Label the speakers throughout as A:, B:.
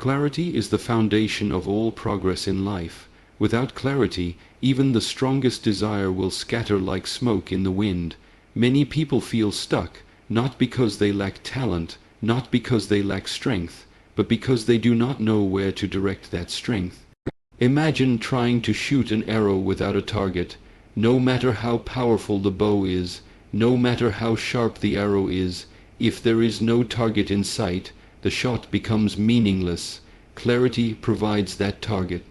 A: Clarity is the foundation of all progress in life. Without clarity, even the strongest desire will scatter like smoke in the wind. Many people feel stuck, not because they lack talent, not because they lack strength, but because they do not know where to direct that strength. Imagine trying to shoot an arrow without a target. No matter how powerful the bow is, no matter how sharp the arrow is, if there is no target in sight, the shot becomes meaningless. Clarity provides that target.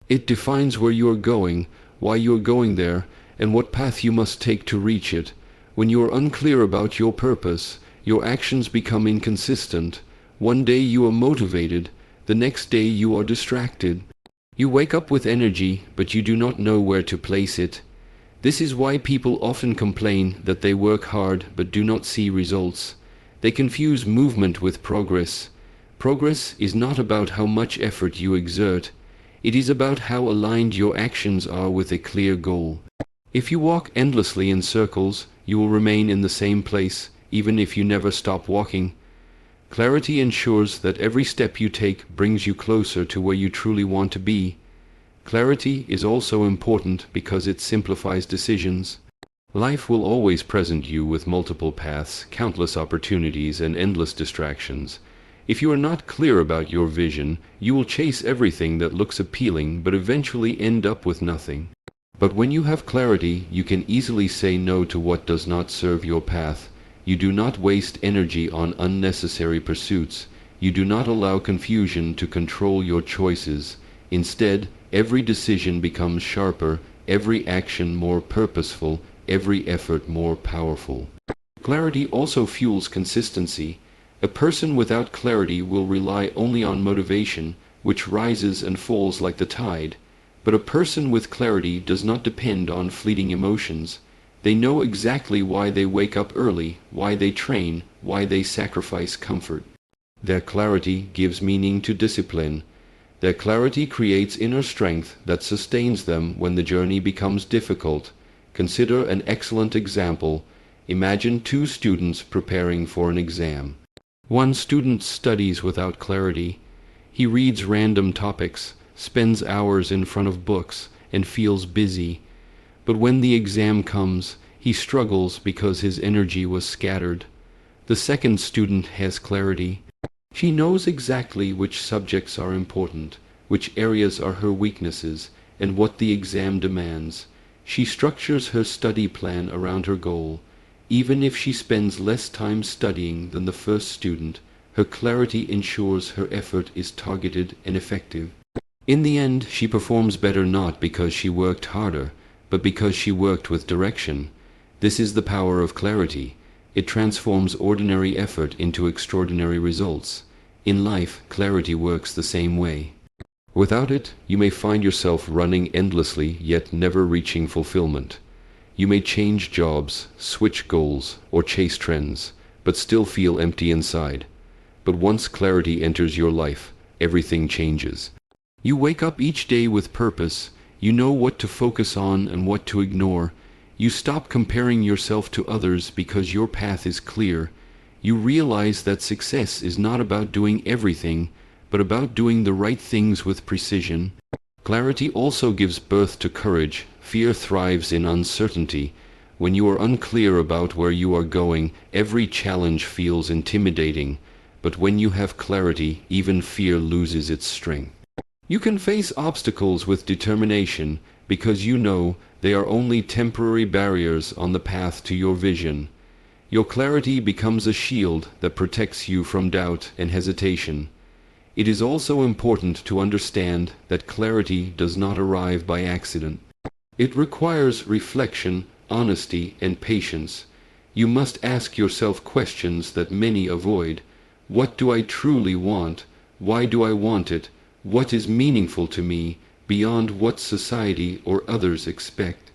A: It defines where you are going, why you are going there, and what path you must take to reach it. When you are unclear about your purpose, your actions become inconsistent. One day you are motivated, the next day you are distracted. You wake up with energy, but you do not know where to place it. This is why people often complain that they work hard but do not see results. They confuse movement with progress. Progress is not about how much effort you exert. It is about how aligned your actions are with a clear goal. If you walk endlessly in circles, you will remain in the same place, even if you never stop walking. Clarity ensures that every step you take brings you closer to where you truly want to be. Clarity is also important because it simplifies decisions. Life will always present you with multiple paths, countless opportunities, and endless distractions. If you are not clear about your vision, you will chase everything that looks appealing but eventually end up with nothing. But when you have clarity, you can easily say no to what does not serve your path. You do not waste energy on unnecessary pursuits. You do not allow confusion to control your choices. Instead, every decision becomes sharper, every action more purposeful, every effort more powerful. Clarity also fuels consistency. A person without clarity will rely only on motivation, which rises and falls like the tide. But a person with clarity does not depend on fleeting emotions. They know exactly why they wake up early, why they train, why they sacrifice comfort. Their clarity gives meaning to discipline. Their clarity creates inner strength that sustains them when the journey becomes difficult. Consider an excellent example. Imagine two students preparing for an exam. One student studies without clarity. He reads random topics, spends hours in front of books, and feels busy. But when the exam comes, he struggles because his energy was scattered. The second student has clarity. She knows exactly which subjects are important, which areas are her weaknesses, and what the exam demands. She structures her study plan around her goal. Even if she spends less time studying than the first student, her clarity ensures her effort is targeted and effective. In the end, she performs better not because she worked harder, but because she worked with direction. This is the power of clarity. It transforms ordinary effort into extraordinary results. In life, clarity works the same way. Without it, you may find yourself running endlessly yet never reaching fulfillment. You may change jobs, switch goals, or chase trends, but still feel empty inside. But once clarity enters your life, everything changes. You wake up each day with purpose. You know what to focus on and what to ignore. You stop comparing yourself to others because your path is clear. You realize that success is not about doing everything, but about doing the right things with precision. Clarity also gives birth to courage. Fear thrives in uncertainty. When you are unclear about where you are going, every challenge feels intimidating. But when you have clarity, even fear loses its strength. You can face obstacles with determination because you know they are only temporary barriers on the path to your vision. Your clarity becomes a shield that protects you from doubt and hesitation. It is also important to understand that clarity does not arrive by accident. It requires reflection, honesty, and patience. You must ask yourself questions that many avoid. What do I truly want? Why do I want it? What is meaningful to me, beyond what society or others expect?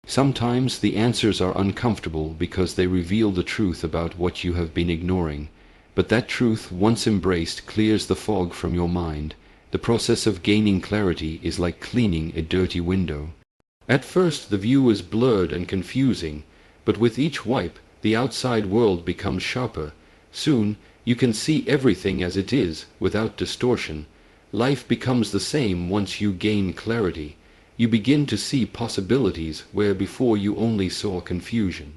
A: Sometimes the answers are uncomfortable because they reveal the truth about what you have been ignoring. But that truth, once embraced, clears the fog from your mind. The process of gaining clarity is like cleaning a dirty window. At first the view is blurred and confusing, but with each wipe, the outside world becomes sharper. Soon, you can see everything as it is, without distortion. Life becomes the same once you gain clarity. You begin to see possibilities where before you only saw confusion.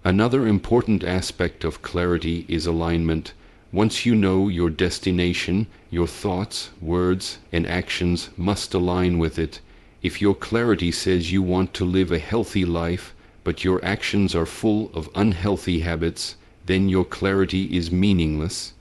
A: Another important aspect of clarity is alignment. Once you know your destination, your thoughts, words, and actions must align with it. If your clarity says you want to live a healthy life, but your actions are full of unhealthy habits, then your clarity is meaningless.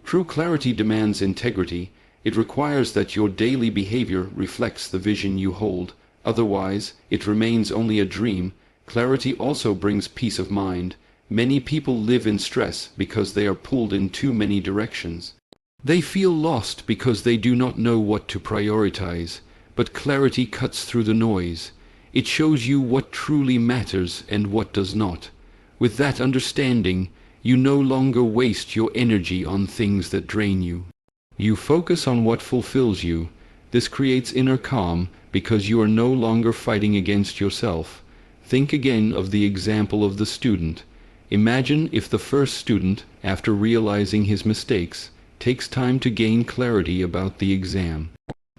A: True clarity demands integrity. It requires that your daily behavior reflects the vision you hold. Otherwise, it remains only a dream. Clarity also brings peace of mind. Many people live in stress because they are pulled in too many directions. They feel lost because they do not know what to prioritize. But clarity cuts through the noise. It shows you what truly matters and what does not. With that understanding, you no longer waste your energy on things that drain you. You focus on what fulfills you. This creates inner calm because you are no longer fighting against yourself. Think again of the example of the student. Imagine if the first student, after realizing his mistakes, takes time to gain clarity about the exam.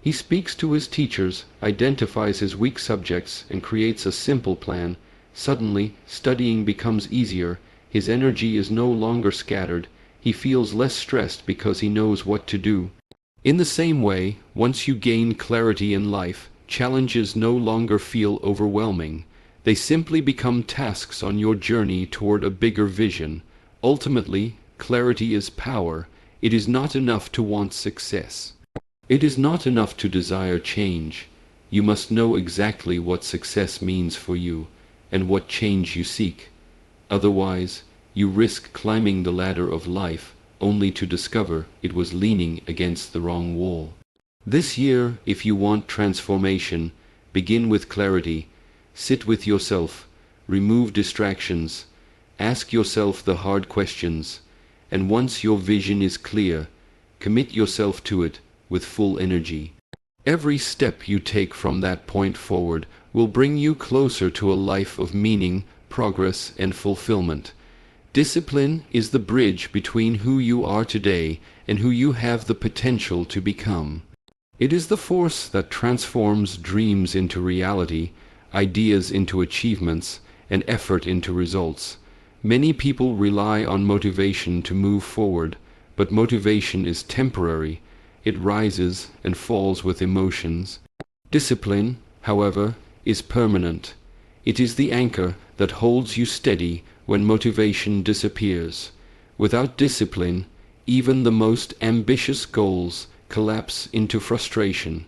A: He speaks to his teachers, identifies his weak subjects, and creates a simple plan. Suddenly, studying becomes easier. His energy is no longer scattered. He feels less stressed because he knows what to do. In the same way, once you gain clarity in life, challenges no longer feel overwhelming. They simply become tasks on your journey toward a bigger vision. Ultimately, clarity is power. It is not enough to want success. It is not enough to desire change. You must know exactly what success means for you and what change you seek. Otherwise, you risk climbing the ladder of life only to discover it was leaning against the wrong wall. This year, if you want transformation, begin with clarity. Sit with yourself, remove distractions, ask yourself the hard questions, and once your vision is clear, commit yourself to it with full energy. Every step you take from that point forward will bring you closer to a life of meaning, progress, and fulfillment. Discipline is the bridge between who you are today and who you have the potential to become. It is the force that transforms dreams into reality, ideas into achievements, and effort into results. Many people rely on motivation to move forward, but motivation is temporary. It rises and falls with emotions. Discipline, however, is permanent. It is the anchor that holds you steady when motivation disappears. Without discipline, even the most ambitious goals collapse into frustration.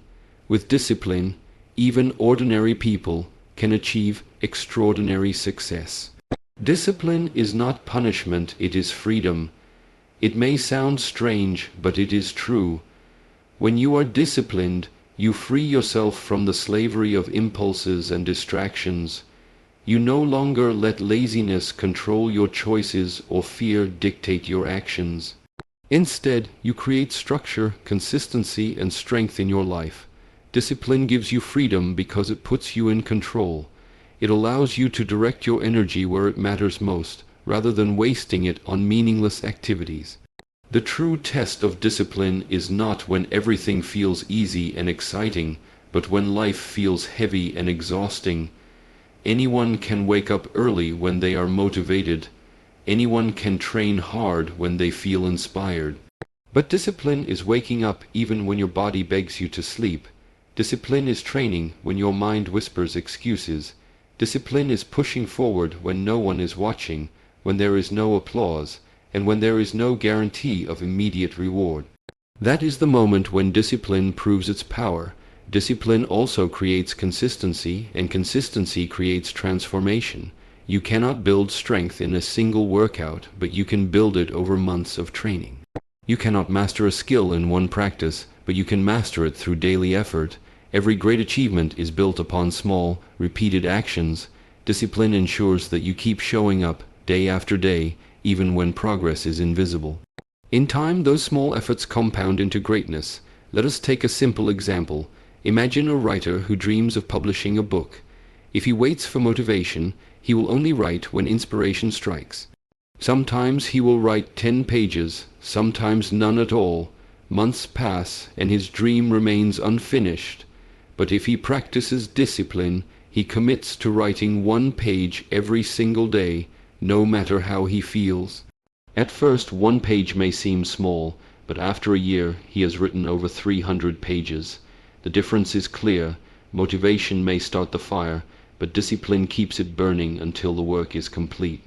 A: With discipline, even ordinary people can achieve extraordinary success. Discipline is not punishment, it is freedom. It may sound strange, but it is true. When you are disciplined, you free yourself from the slavery of impulses and distractions. You no longer let laziness control your choices or fear dictate your actions. Instead, you create structure, consistency, and strength in your life. Discipline gives you freedom because it puts you in control. It allows you to direct your energy where it matters most, rather than wasting it on meaningless activities. The true test of discipline is not when everything feels easy and exciting, but when life feels heavy and exhausting. Anyone can wake up early when they are motivated. Anyone can train hard when they feel inspired. But discipline is waking up even when your body begs you to sleep. Discipline is training when your mind whispers excuses. Discipline is pushing forward when no one is watching, when there is no applause, and when there is no guarantee of immediate reward. That is the moment when discipline proves its power. Discipline also creates consistency, and consistency creates transformation. You cannot build strength in a single workout, but you can build it over months of training. You cannot master a skill in one practice, but you can master it through daily effort. Every great achievement is built upon small, repeated actions. Discipline ensures that you keep showing up day after day, even when progress is invisible. In time, those small efforts compound into greatness. Let us take a simple example. Imagine a writer who dreams of publishing a book. If he waits for motivation, he will only write when inspiration strikes. Sometimes he will write 10 pages, sometimes none at all, Months pass, and his dream remains unfinished. But if he practices discipline, he commits to writing 1 page every single day, no matter how he feels. At first, 1 page may seem small, but after a year he has written over 300 pages. The difference is clear. Motivation may start the fire, but discipline keeps it burning until the work is complete.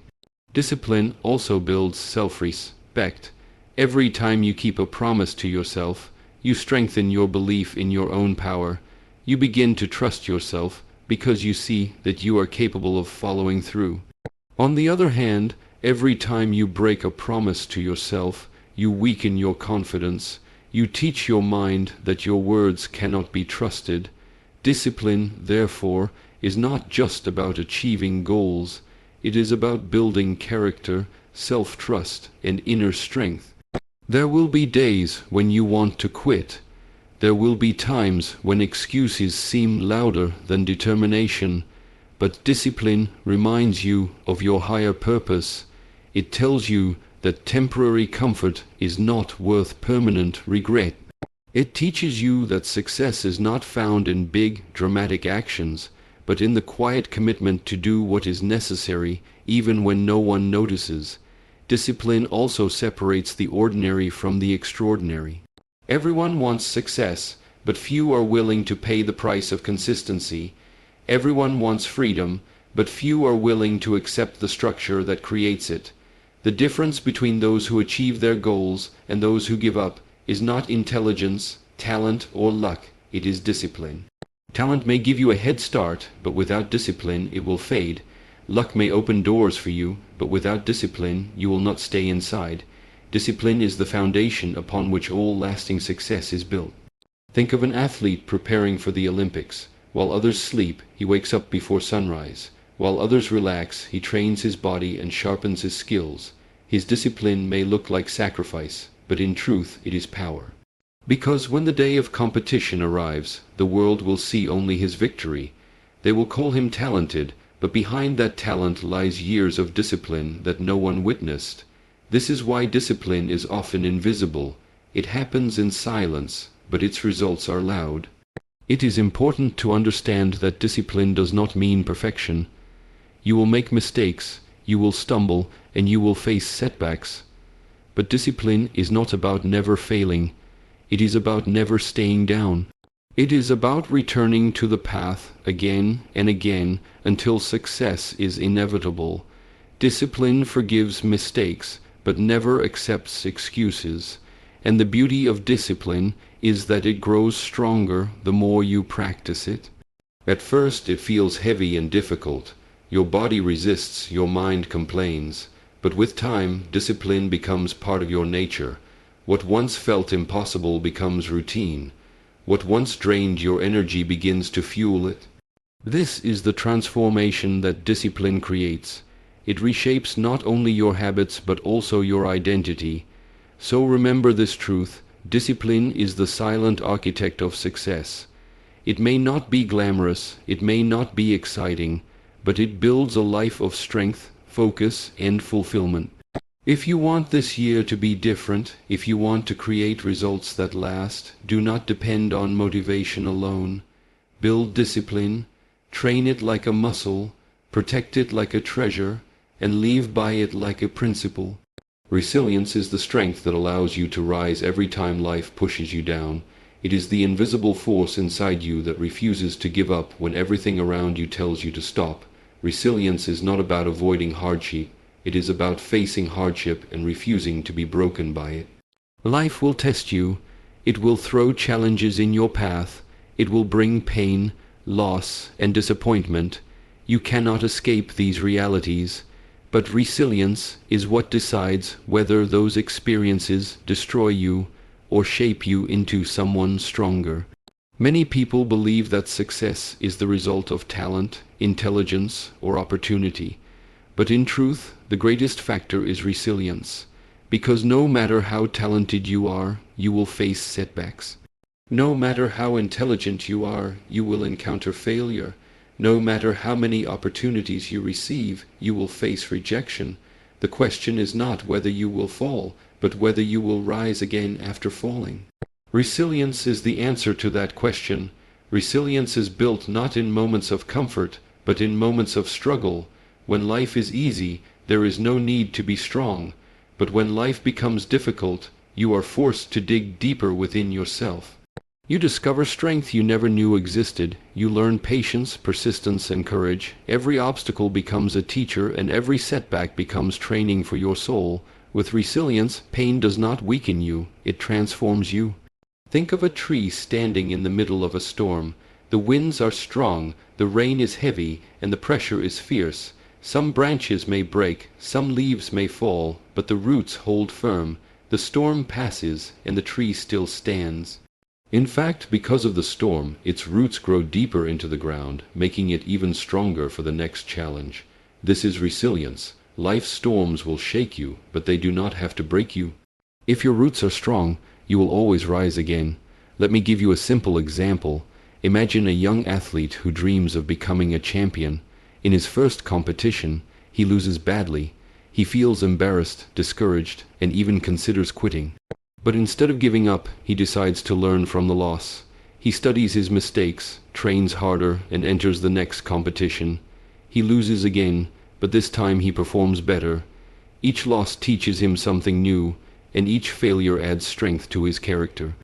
A: Discipline also builds self-respect. Every time you keep a promise to yourself, you strengthen your belief in your own power. You begin to trust yourself because you see that you are capable of following through. On the other hand, every time you break a promise to yourself, you weaken your confidence. You teach your mind that your words cannot be trusted. Discipline, therefore, is not just about achieving goals. It is about building character, self-trust, and inner strength. There will be days when you want to quit. There will be times when excuses seem louder than determination. But discipline reminds you of your higher purpose. It tells you that temporary comfort is not worth permanent regret. It teaches you that success is not found in big, dramatic actions, but in the quiet commitment to do what is necessary, even when no one notices. Discipline also separates the ordinary from the extraordinary. Everyone wants success, but few are willing to pay the price of consistency. Everyone wants freedom, but few are willing to accept the structure that creates it. The difference between those who achieve their goals and those who give up is not intelligence, talent, or luck. It is discipline. Talent may give you a head start, but without discipline it will fade. Luck may open doors for you, but without discipline you will not stay inside. Discipline is the foundation upon which all lasting success is built. Think of an athlete preparing for the Olympics. While others sleep, he wakes up before sunrise. While others relax, he trains his body and sharpens his skills. His discipline may look like sacrifice, but in truth it is power. Because when the day of competition arrives, the world will see only his victory. They will call him talented, but behind that talent lies years of discipline that no one witnessed. This is why discipline is often invisible. It happens in silence, but its results are loud. It is important to understand that discipline does not mean perfection. You will make mistakes, you will stumble, and you will face setbacks. But discipline is not about never failing. It is about never staying down. It is about returning to the path again and again until success is inevitable. Discipline forgives mistakes, but never accepts excuses. And the beauty of discipline is that it grows stronger the more you practice it. At first it feels heavy and difficult. Your body resists, your mind complains. But with time, discipline becomes part of your nature. What once felt impossible becomes routine. What once drained your energy begins to fuel it. This is the transformation that discipline creates. It reshapes not only your habits but also your identity. So remember this truth: discipline is the silent architect of success. It may not be glamorous, it may not be exciting, but it builds a life of strength, focus, and fulfillment. If you want this year to be different, if you want to create results that last, do not depend on motivation alone. Build discipline, train it like a muscle, protect it like a treasure, and live by it like a principle. Resilience is the strength that allows you to rise every time life pushes you down. It is the invisible force inside you that refuses to give up when everything around you tells you to stop. Resilience is not about avoiding hardship. It is about facing hardship and refusing to be broken by it. Life will test you. It will throw challenges in your path. It will bring pain, loss, and disappointment. You cannot escape these realities. But resilience is what decides whether those experiences destroy you or shape you into someone stronger. Many people believe that success is the result of talent, intelligence, or opportunity. But in truth, the greatest factor is resilience. Because no matter how talented you are, you will face setbacks. No matter how intelligent you are, you will encounter failure. No matter how many opportunities you receive, you will face rejection. The question is not whether you will fall, but whether you will rise again after falling. Resilience is the answer to that question. Resilience is built not in moments of comfort, but in moments of struggle. When life is easy, there is no need to be strong, but when life becomes difficult, you are forced to dig deeper within yourself. You discover strength you never knew existed. You learn patience, persistence, and courage. Every obstacle becomes a teacher, and every setback becomes training for your soul. With resilience, pain does not weaken you, it transforms you. Think of a tree standing in the middle of a storm. The winds are strong, the rain is heavy, and the pressure is fierce. Some branches may break, some leaves may fall, but the roots hold firm. The storm passes, and the tree still stands. In fact, because of the storm, its roots grow deeper into the ground, making it even stronger for the next challenge. This is resilience. Life's storms will shake you, but they do not have to break you. If your roots are strong, you will always rise again. Let me give you a simple example. Imagine a young athlete who dreams of becoming a champion. In his first competition, he loses badly. He feels embarrassed, discouraged, and even considers quitting. But instead of giving up, he decides to learn from the loss. He studies his mistakes, trains harder, and enters the next competition. He loses again, but this time he performs better. Each loss teaches him something new, and each failure adds strength to his character.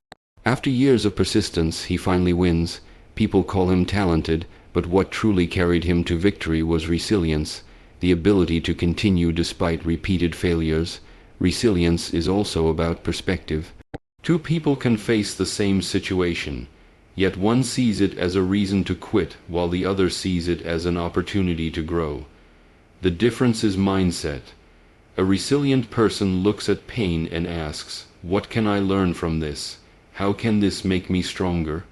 A: After years of persistence, he finally wins. People call him talented, but what truly carried him to victory was resilience, the ability to continue despite repeated failures. Resilience is also about perspective. Two people can face the same situation, yet one sees it as a reason to quit, while the other sees it as an opportunity to grow. The difference is mindset. A resilient person looks at pain and asks, "What can I learn from this? How can this make me stronger?"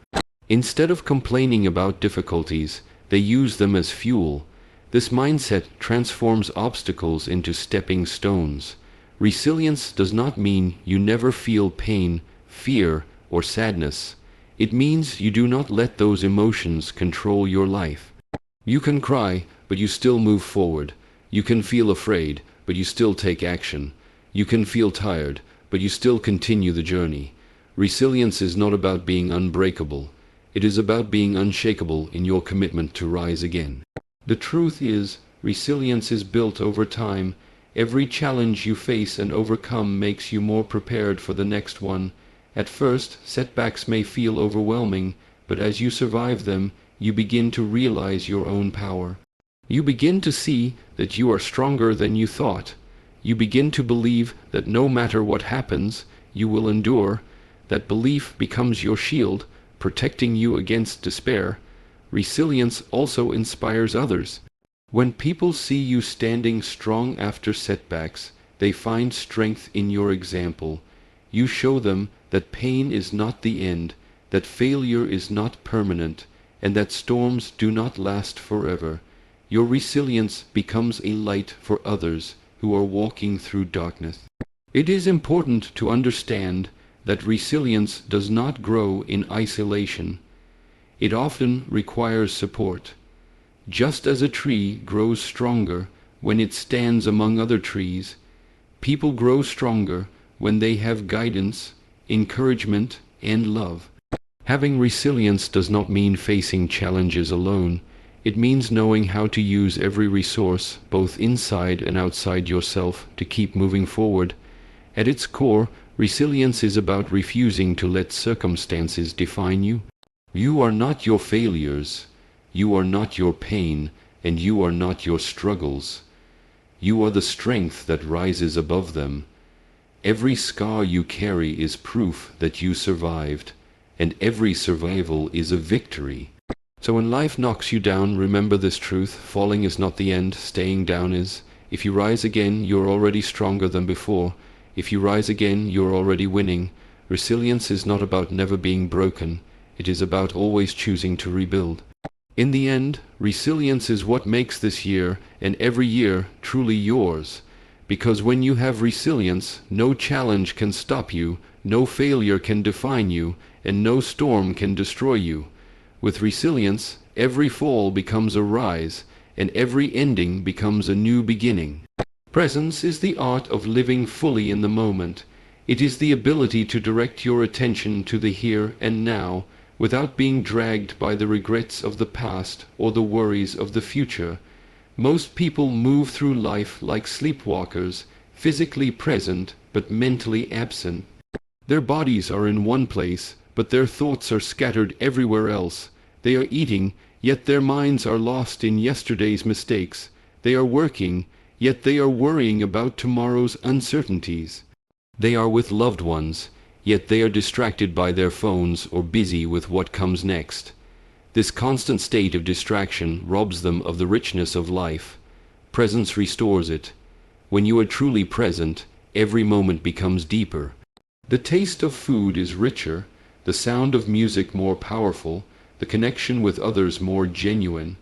A: Instead of complaining about difficulties, they use them as fuel. This mindset transforms obstacles into stepping stones. Resilience does not mean you never feel pain, fear, or sadness. It means you do not let those emotions control your life. You can cry, but you still move forward. You can feel afraid, but you still take action. You can feel tired, but you still continue the journey. Resilience is not about being unbreakable. It is about being unshakable in your commitment to rise again. The truth is, resilience is built over time. Every challenge you face and overcome makes you more prepared for the next one. At first, setbacks may feel overwhelming, but as you survive them, you begin to realize your own power. You begin to see that you are stronger than you thought. You begin to believe that no matter what happens, you will endure. That belief becomes your shield, protecting you against despair. Resilience also inspires others. When people see you standing strong after setbacks, they find strength in your example. You show them that pain is not the end, that failure is not permanent, and that storms do not last forever. Your resilience becomes a light for others who are walking through darkness. It is important to understand that resilience does not grow in isolation. It often requires support. Just as a tree grows stronger when it stands among other trees, people grow stronger when they have guidance, encouragement, and love. Having resilience does not mean facing challenges alone. It means knowing how to use every resource, both inside and outside yourself, to keep moving forward. At its core, resilience is about refusing to let circumstances define you. You are not your failures. You are not your pain, and you are not your struggles. You are the strength that rises above them. Every scar you carry is proof that you survived, and every survival is a victory. So when life knocks you down, remember this truth: falling is not the end, staying down is. If you rise again, you're already stronger than before. If you rise again, you're already winning. Resilience is not about never being broken. It is about always choosing to rebuild. In the end, resilience is what makes this year and every year truly yours. Because when you have resilience, no challenge can stop you, no failure can define you, and no storm can destroy you. With resilience, every fall becomes a rise, and every ending becomes a new beginning. Presence is the art of living fully in the moment. It is the ability to direct your attention to the here and now without being dragged by the regrets of the past or the worries of the future. Most people move through life like sleepwalkers, physically present but mentally absent. Their bodies are in one place, but their thoughts are scattered everywhere else. They are eating, yet their minds are lost in yesterday's mistakes. They are working, yet they are worrying about tomorrow's uncertainties. They are with loved ones, yet they are distracted by their phones or busy with what comes next. This constant state of distraction robs them of the richness of life. Presence restores it. When you are truly present, every moment becomes deeper. The taste of food is richer, the sound of music more powerful, the connection with others more genuine.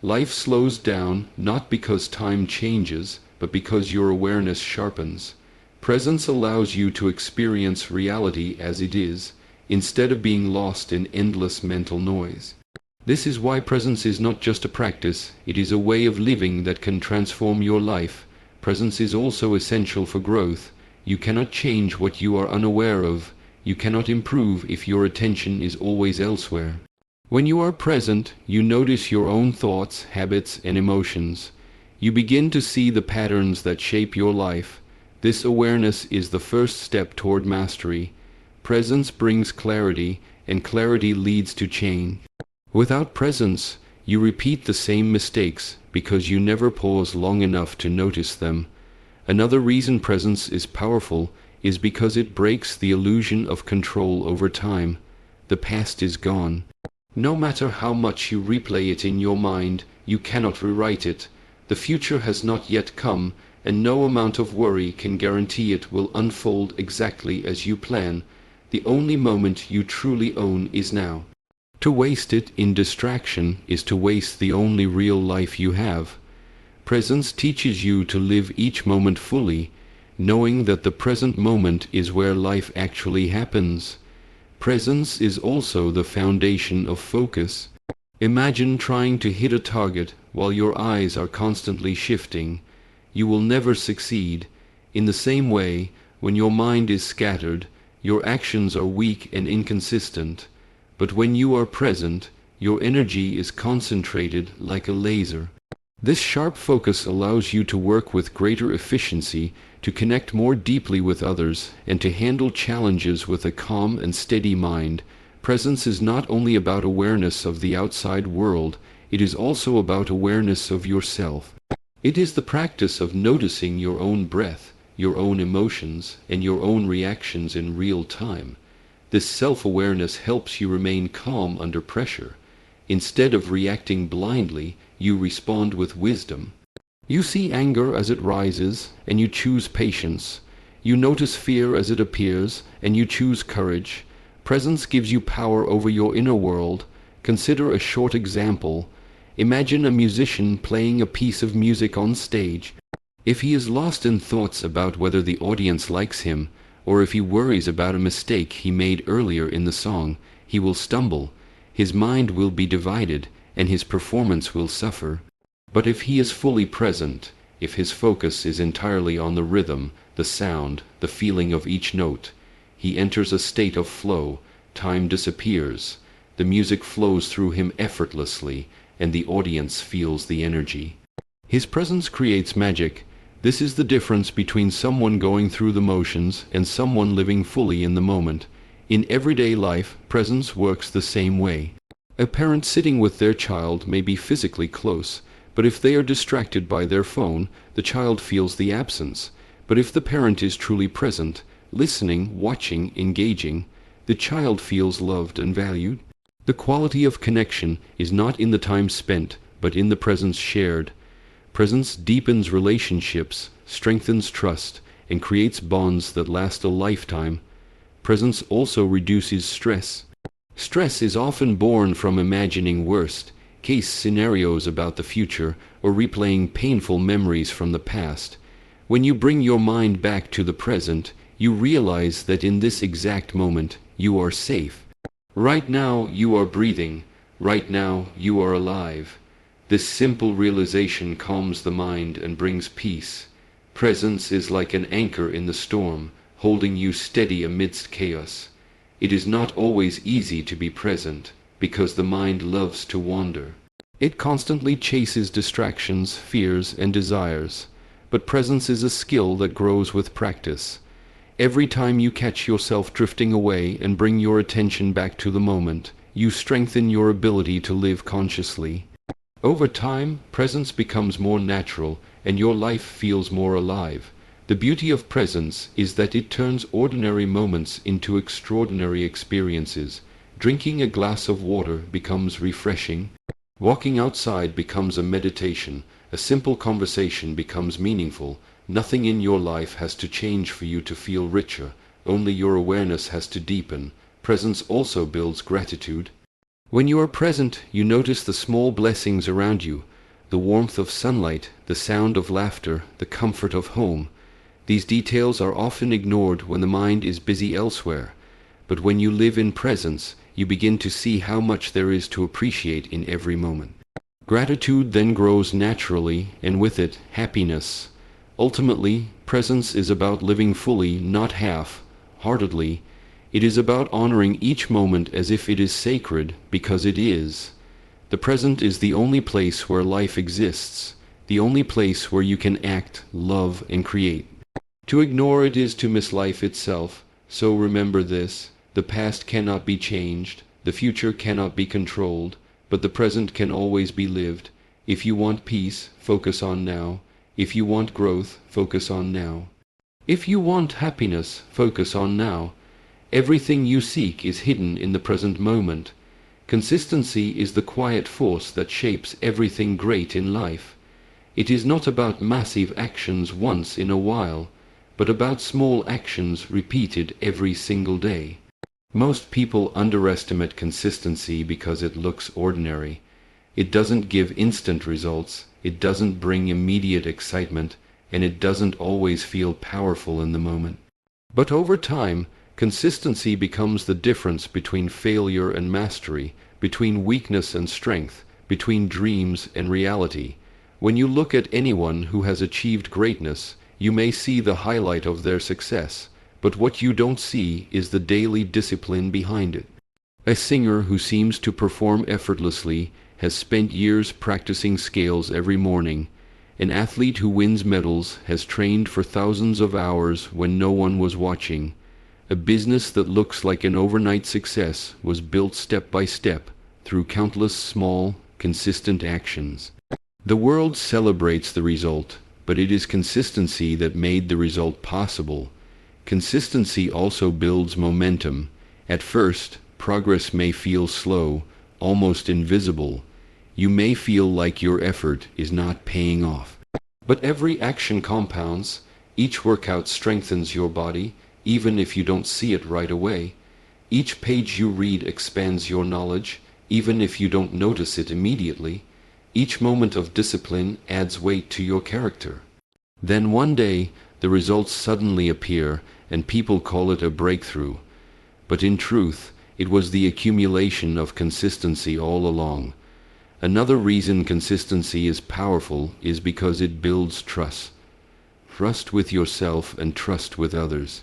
A: Life slows down not because time changes, but because your awareness sharpens. Presence allows you to experience reality as it is, instead of being lost in endless mental noise. This is why presence is not just a practice, it is a way of living that can transform your life. Presence is also essential for growth. You cannot change what you are unaware of. You cannot improve if your attention is always elsewhere. When you are present, you notice your own thoughts, habits, and emotions. You begin to see the patterns that shape your life. This awareness is the first step toward mastery. Presence brings clarity, and clarity leads to change. Without presence, you repeat the same mistakes because you never pause long enough to notice them. Another reason presence is powerful is because it breaks the illusion of control over time. The past is gone. No matter how much you replay it in your mind, you cannot rewrite it. The future has not yet come, and no amount of worry can guarantee it will unfold exactly as you plan. The only moment you truly own is now. To waste it in distraction is to waste the only real life you have. Presence teaches you to live each moment fully, knowing that the present moment is where life actually happens. Presence is also the foundation of focus. Imagine trying to hit a target while your eyes are constantly shifting. You will never succeed. In the same way, when your mind is scattered, your actions are weak and inconsistent. But when you are present, your energy is concentrated like a laser. This sharp focus allows you to work with greater efficiency, to connect more deeply with others, and to handle challenges with a calm and steady mind. Presence is not only about awareness of the outside world, it is also about awareness of yourself. It is the practice of noticing your own breath, your own emotions, and your own reactions in real time. This self-awareness helps you remain calm under pressure. Instead of reacting blindly, you respond with wisdom. You see anger as it rises, and you choose patience. You notice fear as it appears, and you choose courage. Presence gives you power over your inner world. Consider a short example. Imagine a musician playing a piece of music on stage. If he is lost in thoughts about whether the audience likes him, or if he worries about a mistake he made earlier in the song, he will stumble. His mind will be divided, and his performance will suffer. But if he is fully present, if his focus is entirely on the rhythm, the sound, the feeling of each note, he enters a state of flow. Time disappears. The music flows through him effortlessly, and the audience feels the energy. His presence creates magic. This is the difference between someone going through the motions and someone living fully in the moment. In everyday life, presence works the same way. A parent sitting with their child may be physically close, but if they are distracted by their phone, the child feels the absence. But if the parent is truly present, listening, watching, engaging, the child feels loved and valued. The quality of connection is not in the time spent, but in the presence shared. Presence deepens relationships, strengthens trust, and creates bonds that last a lifetime. Presence also reduces stress. Stress is often born from imagining worst-case scenarios about the future or replaying painful memories from the past. When you bring your mind back to the present, you realize that in this exact moment, you are safe. Right now, you are breathing. Right now, you are alive. This simple realization calms the mind and brings peace. Presence is like an anchor in the storm, holding you steady amidst chaos. It is not always easy to be present, because the mind loves to wander. It constantly chases distractions, fears, and desires. But presence is a skill that grows with practice. Every time you catch yourself drifting away and bring your attention back to the moment, you strengthen your ability to live consciously. Over time, presence becomes more natural, and your life feels more alive. The beauty of presence is that it turns ordinary moments into extraordinary experiences. Drinking a glass of water becomes refreshing. Walking outside becomes a meditation. A simple conversation becomes meaningful. Nothing in your life has to change for you to feel richer. Only your awareness has to deepen. Presence also builds gratitude. When you are present, you notice the small blessings around you, the warmth of sunlight, the sound of laughter, the comfort of home. These details are often ignored when the mind is busy elsewhere. But when you live in presence, you begin to see how much there is to appreciate in every moment. Gratitude then grows naturally, and with it, happiness. Ultimately, presence is about living fully, not half-heartedly. It is about honoring each moment as if it is sacred, because it is. The present is the only place where life exists, the only place where you can act, love, and create. To ignore it is to miss life itself, so remember this: the past cannot be changed, the future cannot be controlled, but the present can always be lived. If you want peace, focus on now. If you want growth, focus on now. If you want happiness, focus on now. Everything you seek is hidden in the present moment. Consistency is the quiet force that shapes everything great in life. It is not about massive actions once in a while, but about small actions repeated every single day. Most people underestimate consistency because it looks ordinary. It doesn't give instant results, it doesn't bring immediate excitement, and it doesn't always feel powerful in the moment. But over time, consistency becomes the difference between failure and mastery, between weakness and strength, between dreams and reality. When you look at anyone who has achieved greatness, you may see the highlight of their success, but what you don't see is the daily discipline behind it. A singer who seems to perform effortlessly has spent years practicing scales every morning. An athlete who wins medals has trained for thousands of hours when no one was watching. A business that looks like an overnight success was built step by step through countless small, consistent actions. The world celebrates the result, but it is consistency that made the result possible. Consistency also builds momentum. At first, progress may feel slow, almost invisible. You may feel like your effort is not paying off. But every action compounds. Each workout strengthens your body, even if you don't see it right away. Each page you read expands your knowledge, even if you don't notice it immediately. Each moment of discipline adds weight to your character. Then one day, the results suddenly appear, and people call it a breakthrough. But in truth, it was the accumulation of consistency all along. Another reason consistency is powerful is because it builds trust. Trust with yourself and trust with others.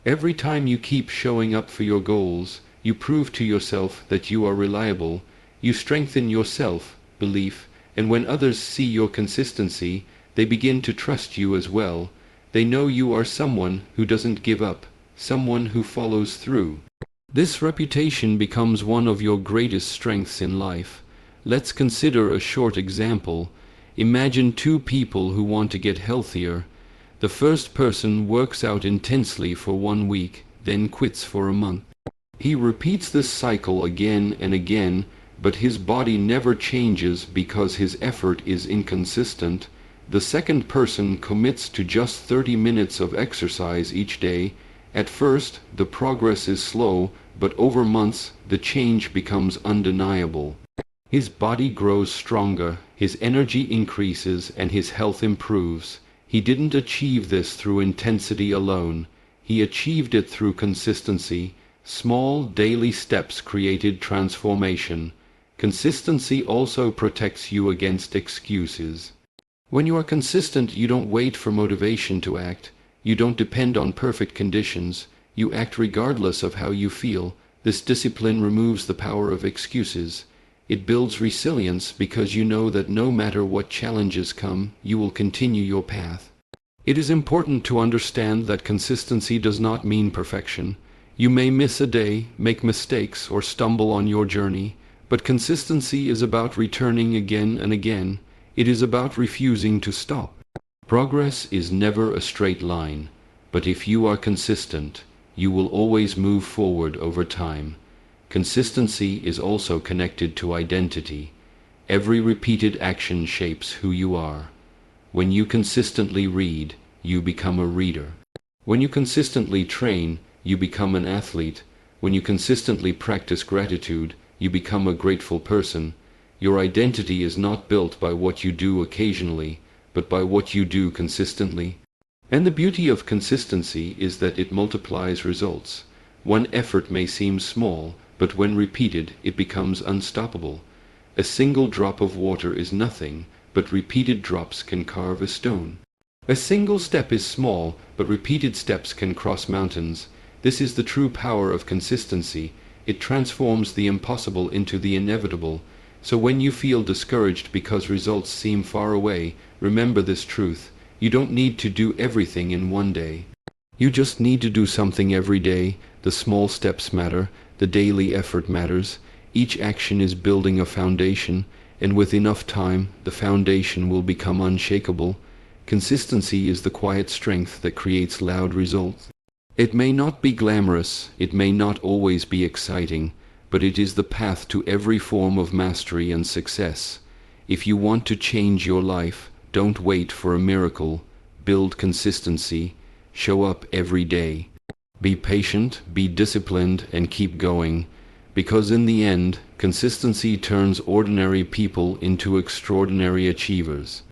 A: Every time you keep showing up for your goals, you prove to yourself that you are reliable. You strengthen your self-belief, and when others see your consistency, they begin to trust you as well. They know you are someone who doesn't give up, someone who follows through. This reputation becomes one of your greatest strengths in life. Let's consider a short example. Imagine two people who want to get healthier. The first person works out intensely for 1 week, then quits for a month. He repeats this cycle again and again, but his body never changes because his effort is inconsistent. The second person commits to just 30 minutes of exercise each day. At first, the progress is slow, but over months, the change becomes undeniable. His body grows stronger, his energy increases, and his health improves. He didn't achieve this through intensity alone. He achieved it through consistency. Small daily steps created transformation. Consistency also protects you against excuses. When you are consistent, you don't wait for motivation to act. You don't depend on perfect conditions. You act regardless of how you feel. This discipline removes the power of excuses. It builds resilience because you know that no matter what challenges come, you will continue your path. It is important to understand that consistency does not mean perfection. You may miss a day, make mistakes, or stumble on your journey, but consistency is about returning again and again. It is about refusing to stop. Progress is never a straight line, but if you are consistent, you will always move forward over time. Consistency is also connected to identity. Every repeated action shapes who you are. When you consistently read, you become a reader. When you consistently train, you become an athlete. When you consistently practice gratitude, you become a grateful person. Your identity is not built by what you do occasionally, but by what you do consistently. And the beauty of consistency is that it multiplies results. One effort may seem small, but when repeated, it becomes unstoppable. A single drop of water is nothing, but repeated drops can carve a stone. A single step is small, but repeated steps can cross mountains. This is the true power of consistency. It transforms the impossible into the inevitable. So when you feel discouraged because results seem far away, remember this truth. You don't need to do everything in one day. You just need to do something every day. The small steps matter. The daily effort matters. Each action is building a foundation, and with enough time, the foundation will become unshakable. Consistency is the quiet strength that creates loud results. It may not be glamorous, it may not always be exciting, but it is the path to every form of mastery and success. If you want to change your life, don't wait for a miracle. Build consistency. Show up every day. Be patient, be disciplined, and keep going. Because in the end, consistency turns ordinary people into extraordinary achievers.